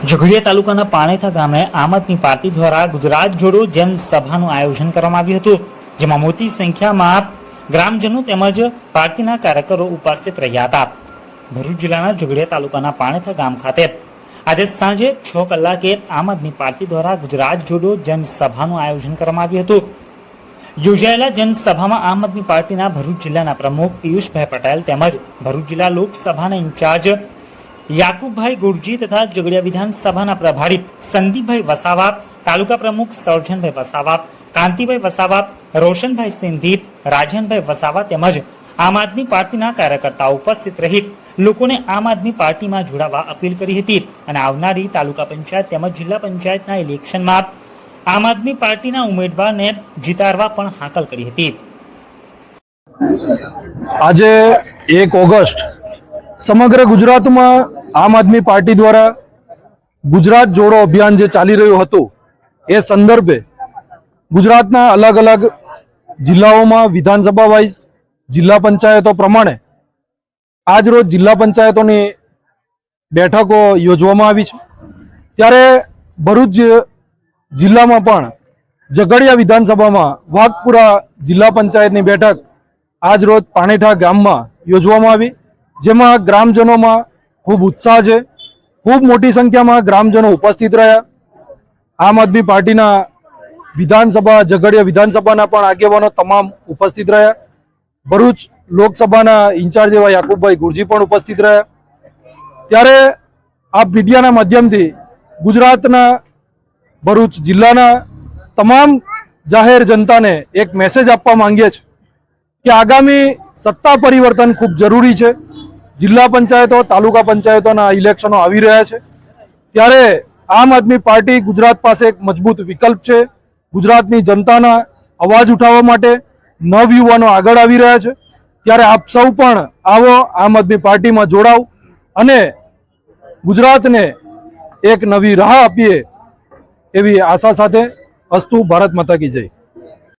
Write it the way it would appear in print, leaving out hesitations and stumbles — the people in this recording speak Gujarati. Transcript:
ઝઘડિયા તાલુકાના પાણેથા ગામે આમ આદમી પાર્ટી દ્વારા ગુજરાત જોડો જનસભાનું આયોજન કરવામાં આવ્યું હતું, જેમાં મોટી સંખ્યામાં ગ્રામજનો તેમજ પાર્ટીના કાર્યકરો ઉપસ્થિત રહ્યા હતા. ભરૂચ જિલ્લાના ઝઘડિયા તાલુકાના પાણેથા ગામ ખાતે આજે સાંજે 6 કલાકે આમ આદમી પાર્ટી દ્વારા ગુજરાત જોડો જનસભાનું આયોજન કરવામાં આવ્યું હતું. યોજાયેલા જનસભામાં આમ આદમી પાર્ટીના ભરૂચ જિલ્લાના પ્રમુખ પિયુષભાઈ પટેલ તેમજ ભરૂચ જિલ્લા લોકસભાના ઇન્ચાર્જ યાકુબભાઈ ગુરજી તથા ઝઘડિયા વિધાનસભાના પ્રભારી સંદીપભાઈ વસાવા, તાલુકા પ્રમુખ સૌરજનભાઈ વસાવા, કાંતિભાઈ વસાવા, રોશનભાઈ સિંધી, રાજનભાઈ વસાવા તેમજ આમ આદમી પાર્ટીના કાર્યકર્તાઓ ઉપસ્થિત રહી લોકોને આમ આદમી પાર્ટીમાં જોડાવા અપીલ કરી હતી અને આવનારી તાલુકા પંચાયત તેમજ જિલ્લા પંચાયતના ઇલેક્શનમાં આમ આદમી પાર્ટીના ઉમેદવારને જીતાડવા પણ હાકલ કરી હતી. આજે 1 ઓગસ્ટ સમગ્ર ગુજરાતમાં આમ આદમી પાર્ટી દ્વારા ગુજરાત જોડો અભિયાન જે ચાલી રહ્યું હતું એ સંદર્ભે ગુજરાતના અલગ અલગ જિલ્લાઓમાં વિધાનસભા વાઇઝ જિલ્લા પંચાયતો પ્રમાણે આજ રોજ જિલ્લા પંચાયતોની બેઠકો યોજવામાં આવી છે. ત્યારે ભરૂચ જિલ્લામાં પણ ઝઘડિયા વિધાનસભામાં વાઘપુરા જિલ્લા પંચાયતની બેઠક આજ રોજ પાણેઠા ગામમાં યોજવામાં આવી, જેમાં ગ્રામજનોમાં ખૂબ ઉત્સાહ છે. ખૂબ મોટી સંખ્યામાં ગ્રામજનો ઉપસ્થિત રહ્યા. આમ આદમી પાર્ટીના વિધાનસભા ઝઘડિયા વિધાનસભાના પણ આગેવાનો તમામ ઉપસ્થિત રહ્યા. ભરૂચ લોકસભાના ઇન્ચાર્જ એવા યાકુબભાઈ ગુરજી પણ ઉપસ્થિત રહ્યા. ત્યારે આ મીડિયાના માધ્યમથી ગુજરાતના ભરૂચ જિલ્લાના તમામ જાહેર જનતાને એક મેસેજ આપવા માંગીએ છીએ કે આગામી સત્તા પરિવર્તન ખૂબ જરૂરી છે. જિલ્લા પંચાયતો તાલુકા પંચાયતોના ઇલેક્શનો આવી રહ્યા છે. ત્યારે આમ આદમી પાર્ટી ગુજરાત પાસે એક મજબૂત વિકલ્પ છે. ગુજરાતની જનતાના અવાજ ઉઠાવવા માટે નવયુવાનો આગળ આવી રહ્યા છે. ત્યારે આપ સૌ પણ આવો, આમ આદમી પાર્ટીમાં જોડાવ અને ગુજરાતને એક નવી રાહ આપીએ એવી આશા સાથે અસ્તુ. ભારત માતા કી જય.